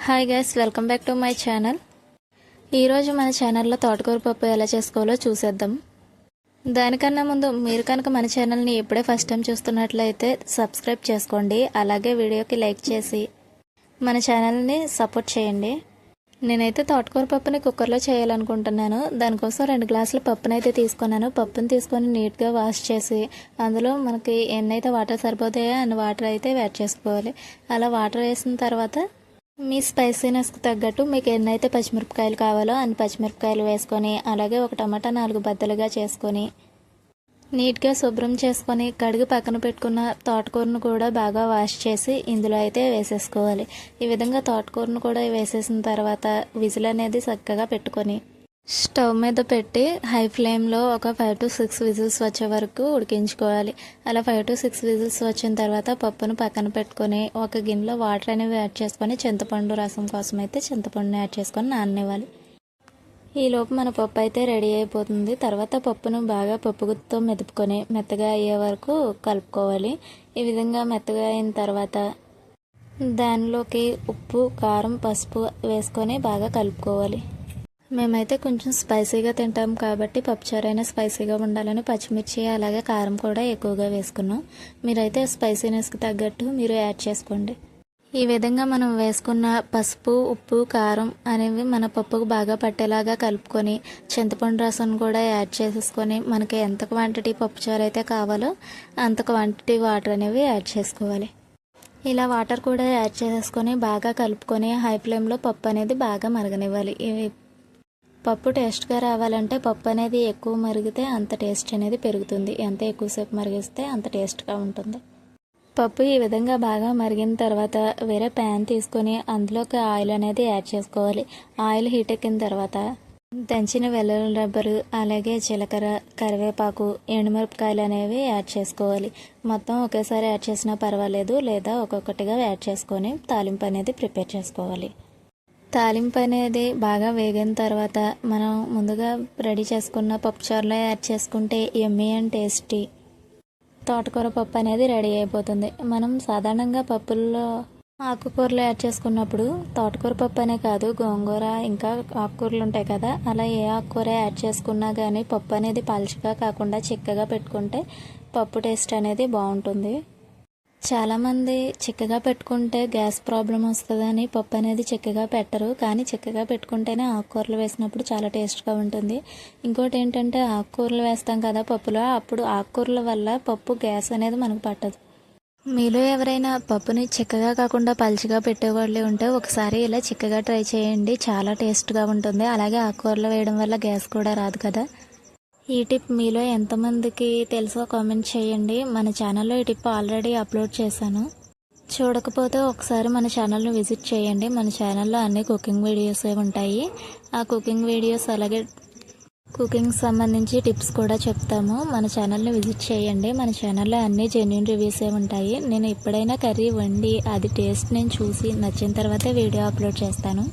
Hi guys, welcome back to my channel. ఈరోజు మన ఛానల్లో తోటకూర పప్పు ఎలా చేసుకోవాలో చూసేద్దాం. దానికన్నా ముందు మీరు కనుక మన ఛానల్ని ఎప్పుడే ఫస్ట్ టైం చూస్తున్నట్లయితే సబ్స్క్రైబ్ చేసుకోండి. అలాగే వీడియోకి లైక్ చేసి మన ఛానల్ని సపోర్ట్ చేయండి. నేనైతే తోటకూర పప్పుని కుక్కర్లో చేయాలనుకుంటున్నాను. దానికోసం 2 గ్లాసుల పప్పునైతే తీసుకున్నాను. పప్పుని తీసుకొని నీట్గా వాష్ చేసి అందులో మనకి ఎన్నైతే వాటర్ సరిపోతాయో అన్ని వాటర్ అయితే యాడ్ చేసుకోవాలి. అలా వాటర్ వేసిన తర్వాత మీ స్పైసీనెస్కి తగ్గట్టు మీకు ఎన్నైతే పచ్చిమిరపకాయలు కావాలో అన్ని పచ్చిమిరపకాయలు వేసుకొని, అలాగే ఒక టమాటా 4 బద్దలుగా చేసుకొని నీట్గా శుభ్రం చేసుకొని కడిగి పక్కన పెట్టుకున్న తోటకూరను కూడా బాగా వాష్ చేసి ఇందులో అయితే వేసేసుకోవాలి. ఈ విధంగా తోటకూరను కూడా వేసేసిన తర్వాత విజిల్ అనేది చక్కగా పెట్టుకొని స్టవ్ మీద పెట్టి హై ఫ్లేమ్లో ఒక 5 to 6 విజిల్స్ వచ్చే వరకు ఉడికించుకోవాలి. అలా 5 to 6 విజిల్స్ వచ్చిన తర్వాత పప్పును పక్కన పెట్టుకొని ఒక గిన్నెలో వాటర్ అనేవి యాడ్ చేసుకొని చింతపండు రసం కోసం అయితే చింతపండుని యాడ్ చేసుకొని నాననివ్వాలి. ఈలోపు మన పప్పు అయితే రెడీ అయిపోతుంది. తర్వాత పప్పును బాగా పప్పు గుత్తితో మెదుపుకొని మెత్తగా అయ్యే వరకు కలుపుకోవాలి. ఈ విధంగా మెత్తగా అయిన తర్వాత దానిలోకి ఉప్పు, కారం, పసుపు వేసుకొని బాగా కలుపుకోవాలి. మేమైతే కొంచెం స్పైసీగా తింటాం కాబట్టి పప్పుచారు అయినా స్పైసీగా ఉండాలని పచ్చిమిర్చి అలాగే కారం కూడా ఎక్కువగా వేసుకున్నాం. మీరైతే స్పైసీనెస్కి తగ్గట్టు మీరు యాడ్ చేసుకోండి. ఈ విధంగా మనం వేసుకున్న పసుపు, ఉప్పు, కారం అనేవి మన పప్పుకు బాగా పట్టేలాగా కలుపుకొని చింతపండు రసం కూడా యాడ్ చేసేసుకొని మనకి ఎంత క్వాంటిటీ పప్పుచారు అయితే కావాలో అంత క్వాంటిటీ వాటర్ అనేవి యాడ్ చేసుకోవాలి. ఇలా వాటర్ కూడా యాడ్ చేసేసుకొని బాగా కలుపుకొని హై ఫ్లేమ్లో పప్పు అనేది బాగా మరగనివ్వాలి. పప్పు టేస్ట్గా రావాలంటే పప్పు అనేది ఎక్కువ మరిగితే అంత టేస్ట్ అనేది పెరుగుతుంది. ఎంత ఎక్కువసేపు మరిగిస్తే అంత టేస్ట్గా ఉంటుంది. పప్పు ఈ విధంగా బాగా మరిగిన తర్వాత వేరే ప్యాన్ తీసుకొని అందులోకి ఆయిల్ అనేది యాడ్ చేసుకోవాలి. ఆయిల్ హీట్ ఎక్కిన తర్వాత దంచిన వెల్లుల్లి రబ్బరు, అలాగే జీలకర్ర, కరివేపాకు, ఎండుమిరపకాయలు అనేవి యాడ్ చేసుకోవాలి. మొత్తం ఒకేసారి యాడ్ చేసినా పర్వాలేదు, లేదా ఒక్కొక్కటిగా యాడ్ చేసుకొని తాలింపు అనేది ప్రిపేర్ చేసుకోవాలి. తాలింపు అనేది బాగా వేగిన తర్వాత మనం ముందుగా రెడీ చేసుకున్న పప్పుచారులో యాడ్ చేసుకుంటే యమ్మీ అండ్ టేస్టీ తోటకూర పప్పు అనేది రెడీ అయిపోతుంది. మనం సాధారణంగా పప్పుల్లో ఆకుకూరలు యాడ్ చేసుకున్నప్పుడు తోటకూర పప్పు అనే కాదు, గోంగూర ఇంకా ఆకుకూరలు ఉంటాయి కదా, అలా ఏ ఆకుకూర యాడ్ చేసుకున్నా కానీ పప్పు అనేది పలుచగా కాకుండా చిక్కగా పెట్టుకుంటే పప్పు టేస్ట్ అనేది బాగుంటుంది. చాలామంది చిక్కగా పెట్టుకుంటే గ్యాస్ ప్రాబ్లం వస్తుందని పప్పు అనేది చిక్కగా పెట్టరు, కానీ చిక్కగా పెట్టుకుంటేనే ఆకుకూరలు వేసినప్పుడు చాలా టేస్ట్గా ఉంటుంది. ఇంకోటి ఏంటంటే ఆకుకూరలు వేస్తాం కదా పప్పులో, అప్పుడు ఆకుకూరల వల్ల పప్పు గ్యాస్ అనేది మనకు పట్టదు. మీలో ఎవరైనా పప్పుని చిక్కగా కాకుండా పలుచగా పెట్టేవాళ్ళు ఉంటే ఒకసారి ఇలా చిక్కగా ట్రై చేయండి, చాలా టేస్ట్గా ఉంటుంది. అలాగే ఆకుకూరలు వేయడం వల్ల గ్యాస్ కూడా రాదు కదా. ఈ టిప్ మీలో ఎంతమందికి తెలుసో కామెంట్ చేయండి. మన ఛానల్లో ఈ టిప్ ఆల్రెడీ అప్లోడ్ చేశాను. చూడకపోతే ఒకసారి మన ఛానల్ని విజిట్ చేయండి. మన ఛానల్లో అన్ని కుకింగ్ వీడియోస్ ఉంటాయి. ఆ కుకింగ్ వీడియోస్ అలాగే కుకింగ్ సంబంధించి టిప్స్ కూడా చెప్తాము. మన ఛానల్ని విజిట్ చేయండి. మన ఛానల్లో అన్ని జెన్యూన్ రివ్యూస్ ఉంటాయి. నేను ఎప్పుడైనా కర్రీ వండి అది టేస్ట్ నేను చూసి నచ్చిన తర్వాతే వీడియో అప్లోడ్ చేస్తాను.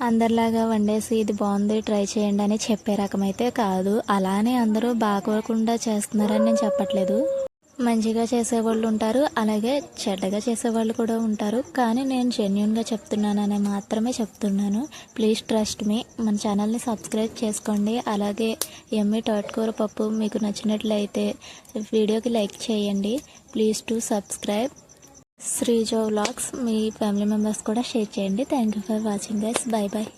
అందరిలాగా వండేసి ఇది బాగుంది ట్రై చేయండి అని చెప్పే రకమైతే కాదు. అలానే అందరూ బాగోకుండా చేస్తున్నారని నేను చెప్పట్లేదు. మంచిగా చేసేవాళ్ళు ఉంటారు, అలాగే చెడ్డగా చేసేవాళ్ళు కూడా ఉంటారు. కానీ నేను జెన్యూన్గా చెప్తున్నానని మాత్రమే చెప్తున్నాను. Please trust me. మన ఛానల్ని సబ్స్క్రైబ్ చేసుకోండి. అలాగే యమ్మీ తోటకూర పప్పు మీకు నచ్చినట్లయితే వీడియోకి లైక్ చేయండి. Please to subscribe Sreejo vlogs. మీ ఫ్యామిలీ మెంబర్స్ కూడా షేర్ చేయండి. Thank you for watching guys. Bye bye.